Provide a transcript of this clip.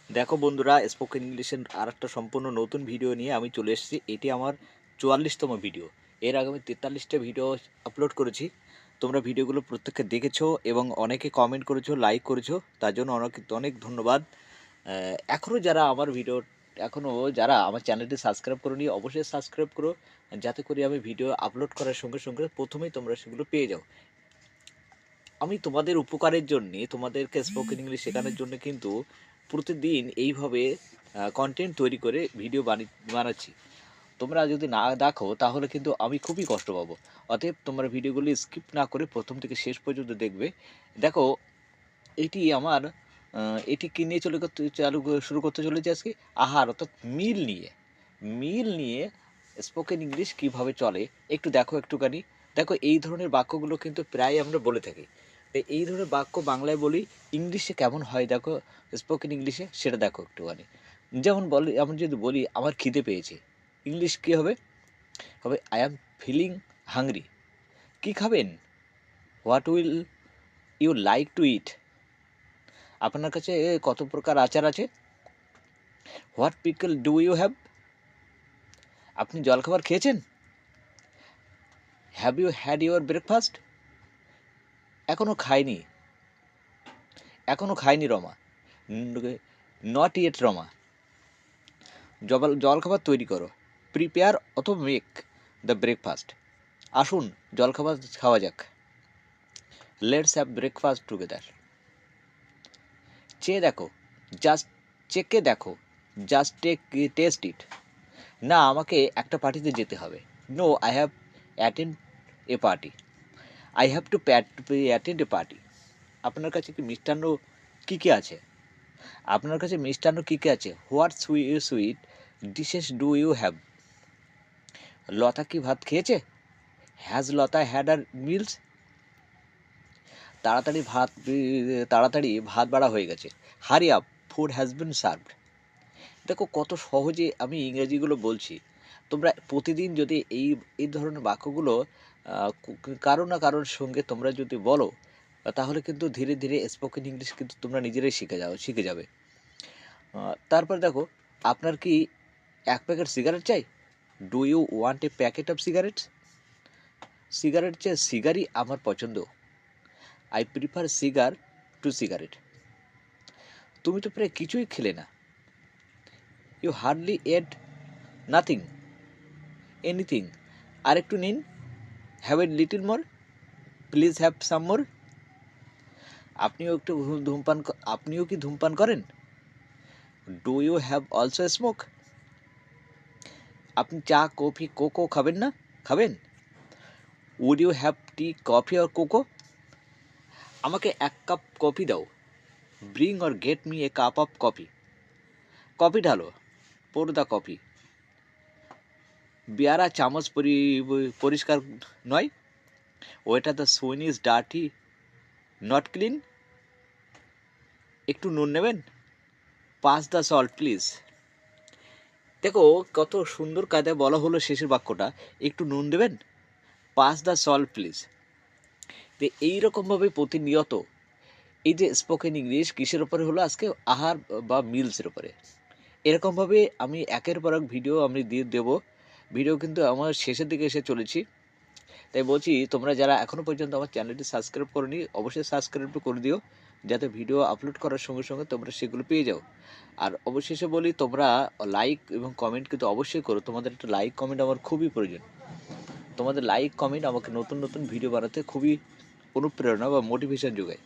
দেখো বন্ধুরা, স্পোকেন ইংলিশের আর একটা সম্পূর্ণ নতুন ভিডিও নিয়ে আমি চলে এসেছি। এটি আমার 44তম ভিডিও। এর আগে আমি 43টা ভিডিও আপলোড করেছি। তোমরা ভিডিওগুলো প্রত্যেকে দেখেছো এবং অনেকে কমেন্ট করেছো, লাইক করেছো, তার জন্য অনেক অনেক ধন্যবাদ। এখনও যারা আমার চ্যানেলটি সাবস্ক্রাইব করোনি, অবশ্যই সাবস্ক্রাইব করো, যাতে করে আমি ভিডিও আপলোড করার সঙ্গে সঙ্গে প্রথমেই তোমরা সেগুলো পেয়ে যাও। আমি তোমাদের উপকারের জন্যে, তোমাদেরকে স্পোকেন ইংলিশ শেখানোর জন্য কিন্তু প্রতিদিন এইভাবে কন্টেন্ট তৈরি করে ভিডিও বানাচ্ছি। তোমরা যদি না দেখো তাহলে কিন্তু আমি খুবই কষ্ট পাবো। অতএব তোমরা ভিডিওগুলি স্কিপ না করে প্রথম থেকে শেষ পর্যন্ত দেখবে। দেখো, এটি আমার এটি কী নিয়ে শুরু করতে চলেছি আজকে? আহার, অর্থাৎ মিল নিয়ে স্পোকেন ইংলিশ কীভাবে চলে একটু দেখো একটুখানি। দেখো, এই ধরনের বাক্যগুলো কিন্তু প্রায় আমরা বলে থাকি। এই ধরনের বাক্য বাংলায় বলি, ইংলিশে কেমন হয় দেখো, স্পোকেন ইংলিশে সেটা দেখো একটুখানি। যেমন বলি, আমি যদি বলি আমার খিদে পেয়েছে, ইংলিশ কী হবে? হবে আই অ্যাম ফিলিং হাংরি। কী খাবেন? What will you like to eat? আপনার কাছে কত প্রকার আচার আছে? What pickle do you have? আপনি জলখাবার খেয়েছেন? Have you had your breakfast? এখনও খায়নি রমা। Not yet Rama. জলখাবার তৈরি করো। প্রিপেয়ার অথবা মেক দ্য ব্রেকফাস্ট। আসুন জলখাবার খাওয়া যাক। Let's have breakfast together. চেকে দেখো, জাস্ট টেস্ট ইট। না, আমাকে একটা পার্টিতে যেতে হবে। No, I have attend a party. I have to attend a party. আপনার কাছে কি মিষ্টান্ন কী কী আছে? আপনার কাছে মিষ্টান্ন কী কী আছে? What sweet dishes do you have? Lata কি ভাত খেয়েছে? Has Lata had her meals? তাড়াতাড়ি ভাত বাড়া হয়ে গেছে। Hurry up, food has been served. দেখো কত সহজে আমি ইংরেজিগুলো বলছি। তোমরা প্রতিদিন যদি এই ধরনের বাক্যগুলো কারো না কারোর সঙ্গে তোমরা যদি বলো, তাহলে কিন্তু ধীরে ধীরে স্পোকেন ইংলিশ কিন্তু তোমরা নিজেরাই শিখে যাবে। তারপর দেখো, আপনার কি এক প্যাকেট সিগারেট চাই? Do you want a packet of cigarettes? Cigarette চেয়ে সিগারই আমার পছন্দ। I prefer cigar to cigarette. তুমি তো প্রায় কিছুই খেলে না। You hardly eat nothing, anything. আর একটু নিন। Have a little more, please have some more. আপনিও কি ধূমপান করেন? Do you have also smoke? আপনি চা, কফি, কোকো খাবেন? Would you have tea, coffee or cocoa? আমাকে এক কাপ কফি দাও। Bring or get me a cup of coffee. Coffee ঢালো, পোর দ্য কফি। বেয়ারা চামচ পরিষ্কার নয়। Waiter the spoon is dirty, not clean. একটু নুন নেবেন? Pass the salt please. দেখো কত সুন্দর কায়দায় বলা হলো শেষের বাক্যটা, একটু নুন দেবেন? Pass the salt please. তো এইরকমভাবে প্রতিনিয়ত এই যে স্পোকেন ইংলিশ কিসের ওপরে হলো আজকে? আহার বা মিলসের ওপরে। এরকমভাবে আমি একের পর এক ভিডিও আমি দিয়ে দেবো। ভিডিও কিন্তু আমার শেষের দিকে এসে চলেছি। তাই বলছি, তোমরা যারা এখনও পর্যন্ত আমার চ্যানেলটি সাবস্ক্রাইব করোনি, অবশ্যই সাবস্ক্রাইব করে দিও, যাতে ভিডিও আপলোড করার সঙ্গে সঙ্গে তোমরা সেগুলো পেয়ে যাও। আর অবশেষে বলি, তোমরা লাইক এবং কমেন্ট কিন্তু অবশ্যই করো। তোমাদের একটা লাইক কমেন্ট আমার খুবই প্রয়োজন। তোমাদের লাইক কমেন্ট আমাকে নতুন নতুন ভিডিও বানাতে খুবই অনুপ্রেরণা বা মোটিভেশন যোগায়।